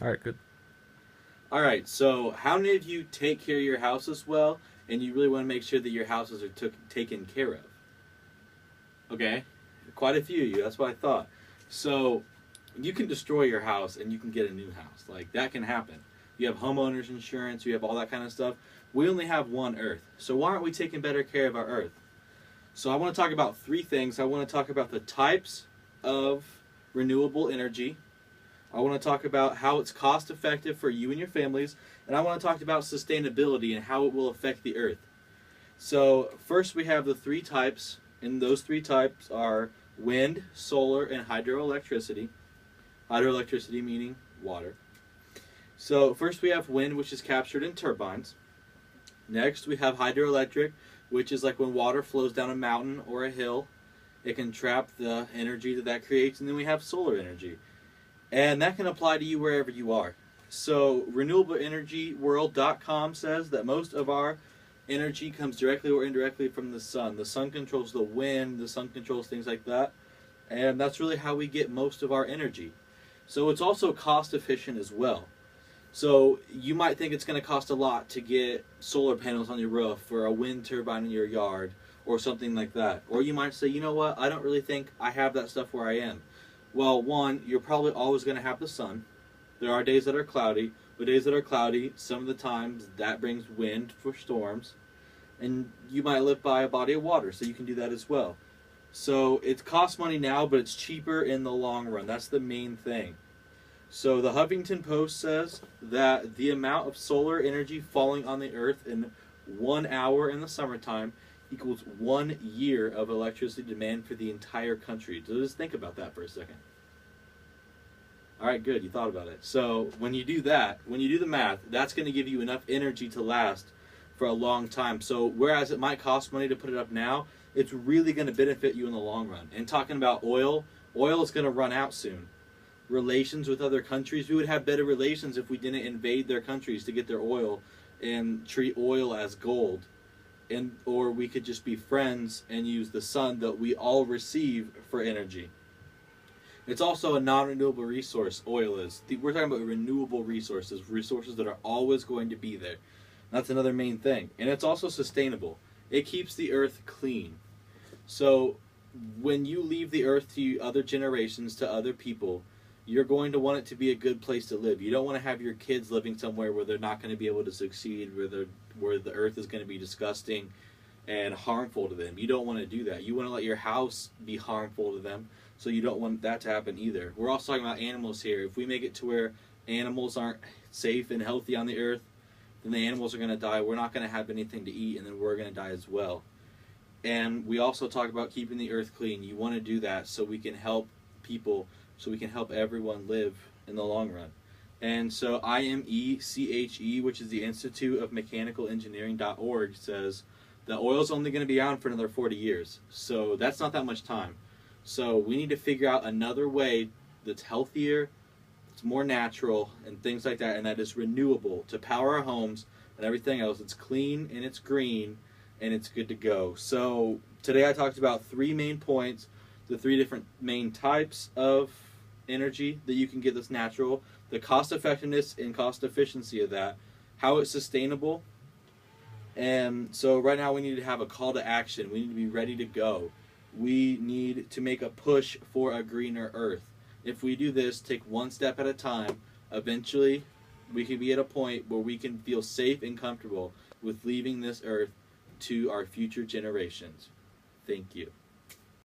All right, good. All right, so how many of you take care of your houses well, and you really want to make sure that your houses are taken care of? Okay, quite a few of you. That's what I thought. So you can destroy your house and you can get a new house. Like that can happen. You have homeowners insurance. You have all that kind of stuff. We only have one Earth, so why aren't we taking better care of our Earth? So I want to talk about three things. I want to talk about the types of renewable energy. I want to talk about how it's cost effective for you and your families, and I want to talk about sustainability and how it will affect the Earth. So first we have the three types, and those three types are wind, solar, and hydroelectricity. Hydroelectricity meaning water. So first we have wind, which is captured in turbines. Next we have hydroelectric, which is like when water flows down a mountain or a hill. It can trap the energy that creates. And then we have solar energy. And that can apply to you wherever you are. So renewableenergyworld.com says that most of our energy comes directly or indirectly from the sun. The sun controls the wind, the sun controls things like that. And that's really how we get most of our energy. So it's also cost efficient as well. So you might think it's going to cost a lot to get solar panels on your roof or a wind turbine in your yard or something like that. Or you might say, you know what, I don't really think I have that stuff where I am. Well, one, you're probably always going to have the sun. There are days that are cloudy. The days that are cloudy, some of the times that brings wind for storms. And you might live by a body of water, so you can do that as well. So it costs money now, but it's cheaper in the long run. That's the main thing. So the Huffington Post says that the amount of solar energy falling on the earth in 1 hour in the summertime equals 1 year of electricity demand for the entire country. So just think about that for a second. All right, good. You thought about it. So when you do that, when you do the math, that's going to give you enough energy to last for a long time. So whereas it might cost money to put it up now, it's really going to benefit you in the long run. And talking about oil, oil is going to run out soon. Relations with other countries, we would have better relations if we didn't invade their countries to get their oil and treat oil as gold. And or we could just be friends and use the sun that we all receive for energy. It's also a non-renewable resource, oil is. We're talking about renewable resources, resources that are always going to be there. That's another main thing. And it's also sustainable. It keeps the earth clean. So when you leave the earth to other generations, to other people, you're going to want it to be a good place to live. You don't want to have your kids living somewhere where they're not going to be able to succeed, where the earth is going to be disgusting and harmful to them. You don't want to do that. You want to let your house be harmful to them, so you don't want that to happen either. We're also talking about animals here. If we make it to where animals aren't safe and healthy on the earth, then the animals are going to die. We're not going to have anything to eat, and then we're going to die as well. And we also talk about keeping the earth clean. You want to do that so we can help people, so we can help everyone live in the long run. And so IMECHE, which is the Institute of Mechanical Engineering.org, says that oil's only going to be on for another 40 years. So that's not that much time. So we need to figure out another way that's healthier, it's more natural, and things like that, and that is renewable to power our homes and everything else. It's clean and it's green and it's good to go. So today I talked about three main points, the three different main types of energy that you can get that's natural, the cost effectiveness and cost efficiency of that, how it's sustainable. And so right now we need to have a call to action. We need to be ready to go. We need to make a push for a greener earth. If we do this, take one step at a time, eventually we can be at a point where we can feel safe and comfortable with leaving this earth to our future generations. Thank you.